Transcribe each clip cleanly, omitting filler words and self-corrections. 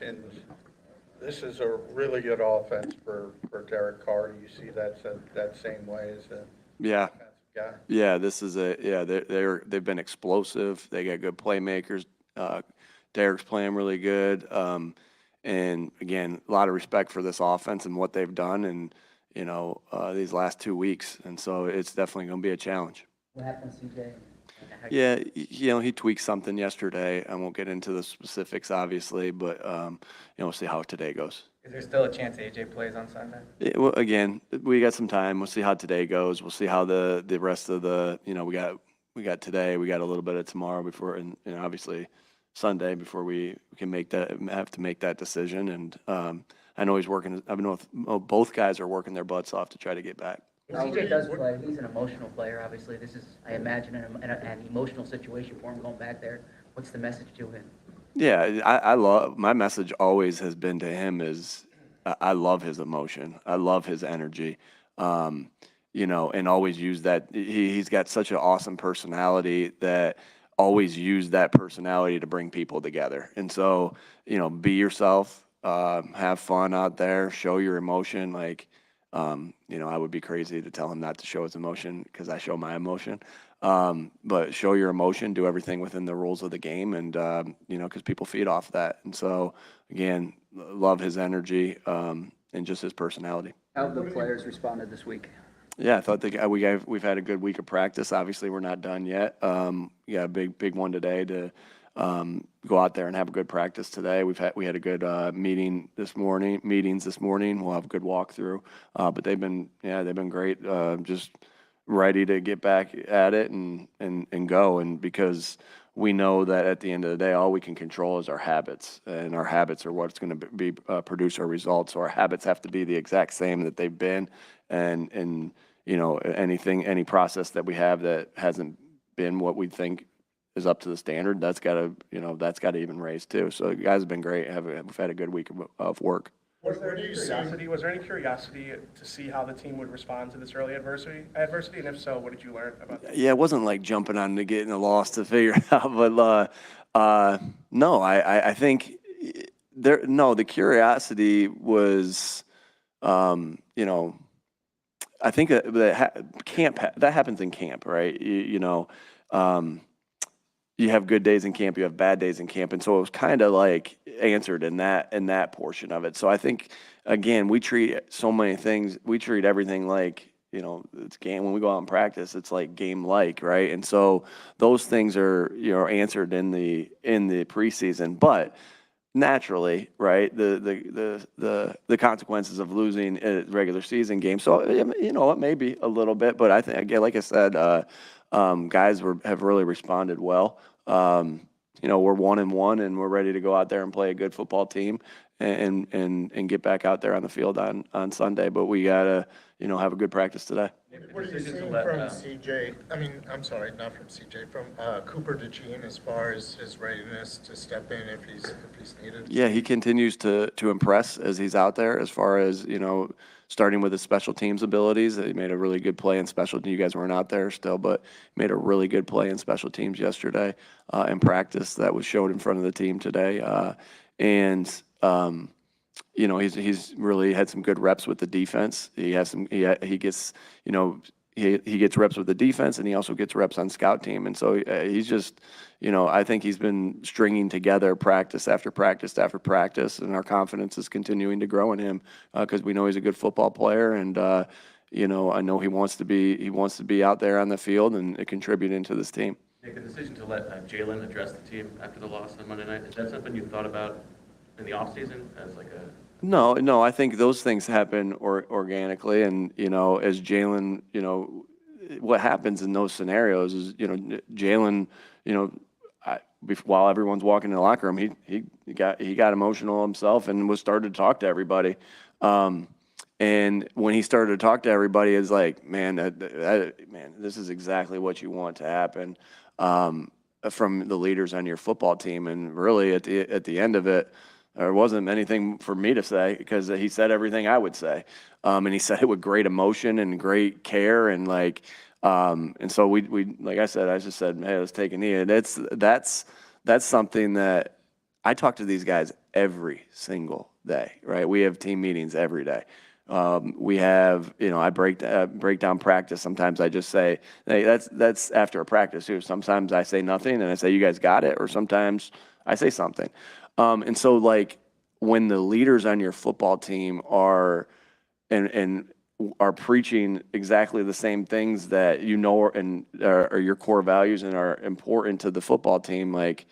And this is a really good offense for Derek Carr. Do you see that same way as a Yeah, defensive guy? yeah. They've been explosive. They got good playmakers. Uh, Derek's playing really good. And again, a lot of respect for this offense and what they've done, and these last 2 weeks. And so it's definitely going to be a challenge. What happened to CJ? Yeah, he tweaked something yesterday. I won't get into the specifics, obviously, but we'll see how today goes. Is there still a chance AJ plays on Sunday? Yeah, well, again, we got some time. We'll see how today goes. We'll see how the rest of the we got today. We got a little bit of tomorrow before, and obviously Sunday before we can have to make that decision. And I know he's working. I know both guys are working their butts off to try to get back. If CJ does play, he's an emotional player, obviously. This is, I imagine, an emotional situation for him going back there. What's the message to him? Yeah, I love, my message always has been to him is I love his emotion. I love his energy. And always use that. He's got such an awesome personality that always use that personality to bring people together. And so, be yourself, have fun out there, show your emotion. I would be crazy to tell him not to show his emotion because I show my emotion. But show your emotion, do everything within the rules of the game, and because people feed off that. And so, again, love his energy and just his personality. How have the players responded this week? Yeah, I thought we've had a good week of practice. Obviously, we're not done yet. We got a big one today to go out there and have a good practice today. We had a good meetings this morning. We'll have a good walkthrough. But they've been great. Just ready to get back at it and go. And because we know that at the end of the day, all we can control is our habits, and our habits are what's going to be produce our results. So our habits have to be the exact same that they've been, and any process that we have that hasn't been what we think is up to the standard, that's got to even raise too. So you guys have been great. We've had a good week of work. Was there any curiosity to see how the team would respond to this early adversity? And if so, what did you learn about that? Yeah, it wasn't like jumping on to getting a loss to figure it out, but no, I think the curiosity was, I think camp that happens in camp, right? You have good days in camp, you have bad days in camp, and so it was kind of like answered in that portion of it. So I think, again, we treat so many things. We treat everything like it's game. When we go out and practice, it's like game-like, right? And so those things are answered in the preseason, but naturally, right, the consequences of losing a regular season game. So it may be a little bit, but I think, again, like I said, guys have really responded well. We're 1-1, and we're ready to go out there and play a good football team and get back out there on the field on Sunday. But we gotta have a good practice today. What are you seeing from CJ? I'm sorry, not from CJ. From Cooper DeJean as far as his readiness to step in if he's needed. Yeah, he continues to impress as he's out there. As far as starting with his special teams abilities, he made a really good play in special. You guys weren't out there still, but made a really good play in special teams yesterday in practice that was showed in front of the team today. He's really had some good reps with the defense. He gets reps with the defense, and he also gets reps on scout team. And so he's just, I think he's been stringing together practice after practice after practice, and our confidence is continuing to grow in him because we know he's a good football player, and I know he wants to be out there on the field and contributing to this team. Nick, the decision to let Jalen address the team after the loss on Monday night, is that something you thought about in the offseason as like a... No, I think those things happen organically, and as Jalen, what happens in those scenarios is Jalen, while everyone's walking in the locker room, he got emotional himself and started to talk to everybody, and when he started to talk to everybody, it's like, man, this is exactly what you want to happen from the leaders on your football team, and really at the end of it. There wasn't anything for me to say because he said everything I would say, and he said it with great emotion and great care, and and so we like I said, I just said, hey, let's take a knee. And that's something that I talk to these guys every single day, right? We have team meetings every day. We have, I break down practice. Sometimes I just say, hey, that's after a practice too. Sometimes I say nothing and I say, you guys got it. Or sometimes I say something. And so like when the leaders on your football team are, and are preaching exactly the same things that and are your core values and are important to the football team, like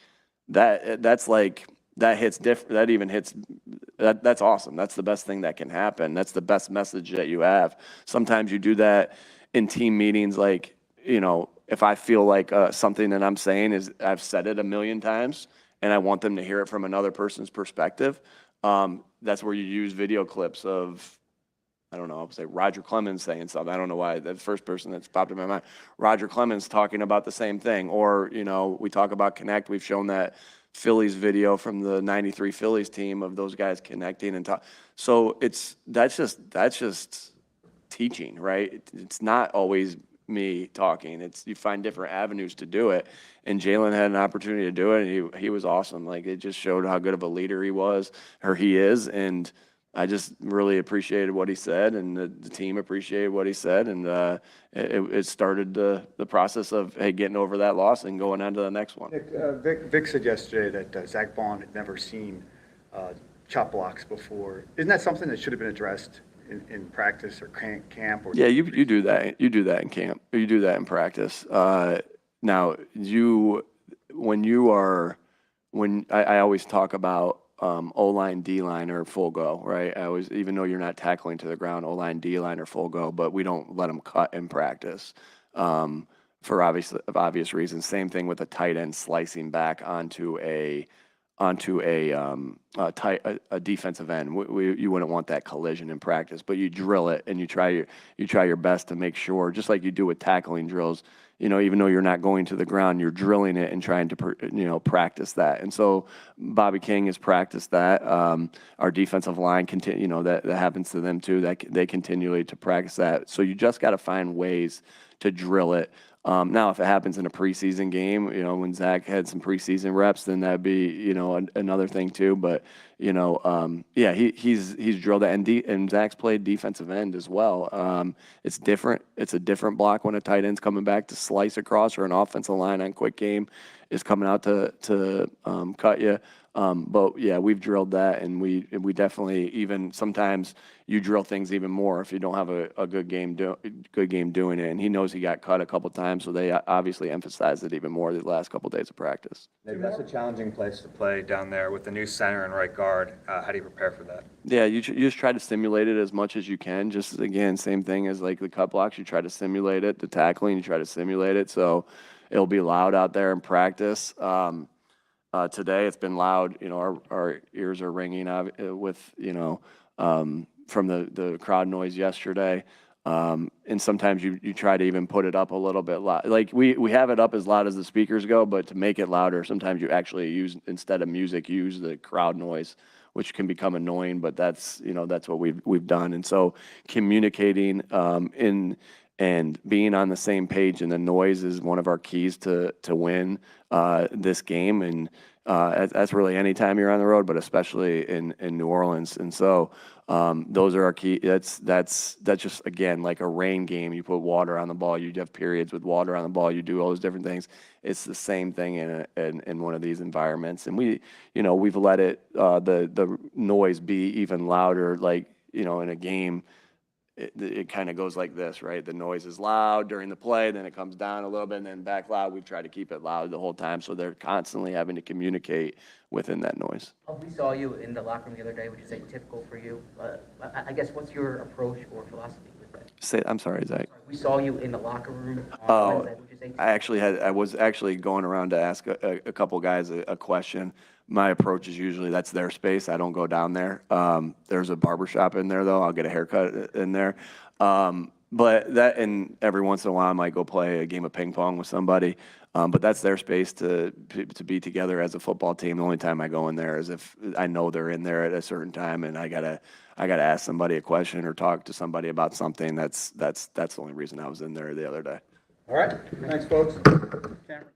that's like that hits different. That even hits that's awesome. That's the best thing that can happen. That's the best message that you have. Sometimes you do that in team meetings, like if I feel like something that I'm saying is I've said it a million times and I want them to hear it from another person's perspective. That's where you use video clips of, I don't know, I'll say Roger Clemens saying something. I don't know why, the first person that's popped in my mind, Roger Clemens talking about the same thing. Or, we talk about connect. We've shown that Phillies video from the 93 Phillies team of those guys connecting and talk. So that's just teaching, right? It's not always me talking. You find different avenues to do it. And Jalen had an opportunity to do it, and he was awesome. Like, it just showed how good of a leader he is. And I just really appreciated what he said, and the team appreciated what he said, and it started the process of, hey, getting over that loss and going on to the next one. Vic said yesterday that Zach Bond had never seen chop blocks before. Isn't that something that should have been addressed in practice or camp? Or yeah, you do that. You do that in camp. You do that in practice. Now, I always talk about O-line, D-line, or full go, right? Even though you're not tackling to the ground, O-line, D-line, or full go, but we don't let them cut in practice for obvious reasons. Same thing with a tight end slicing back onto a defensive end. You wouldn't want that collision in practice, but you drill it and you try your best to make sure, just like you do with tackling drills. Even though you're not going to the ground, you're drilling it and trying to, practice that. And so Bobby King has practiced that. Our defensive line that happens to them too. That they continually to practice that. So you just got to find ways to drill it. Now, if it happens in a preseason game, when Zach had some preseason reps, then that'd be, another thing too. But, yeah, he's drilled that, and Zach's played defensive end as well. It's different. It's a different block when a tight end's coming back to slice across, or an offensive line on quick game is coming out to cut you. But yeah, we've drilled that, and we definitely, even sometimes you drill things even more if you don't have a good game doing it. And he knows he got cut a couple times, so they obviously emphasized it even more the last couple days of practice. Maybe that's a challenging place to play down there with the new center and right guard. How do you prepare for that? Yeah, you just try to simulate it as much as you can. Just, again, same thing as like the cut blocks. You try to simulate it. The tackling, you try to simulate it. So it'll be loud out there in practice. Today it's been loud. Our ears are ringing with, from the crowd noise yesterday. And sometimes you try to even put it up a little bit loud. Like we have it up as loud as the speakers go, but to make it louder, sometimes you actually use, instead of music, you use the crowd noise, which can become annoying, but that's what we've done. And so communicating and being on the same page in the noise is one of our keys to win this game. And that's really any time you're on the road, but especially in New Orleans. And so those are our key. That's just, again, like a rain game. You put water on the ball. You have periods with water on the ball. You do all those different things. It's the same thing in one of these environments. And we've let the noise be even louder. Like, in a game, it kind of goes like this, right? The noise is loud during the play, then it comes down a little bit, and then back loud. We've tried to keep it loud the whole time, so they're constantly having to communicate within that noise. We saw you in the locker room the other day, which is atypical for you. I guess, what's your approach or philosophy with that? I'm sorry, Zach. We saw you in the locker room on Oh, Wednesday, which is atypical. I was actually going around to ask a couple guys a question. My approach is usually that's their space. I don't go down there. There's a barbershop in there, though. I'll get a haircut in there. But that, and every once in a while, I might go play a game of ping pong with somebody. But that's their space to be together as a football team. The only time I go in there is if I know they're in there at a certain time, and I gotta ask somebody a question or talk to somebody about something. That's the only reason I was in there the other day. All right, thanks, folks. Cameron.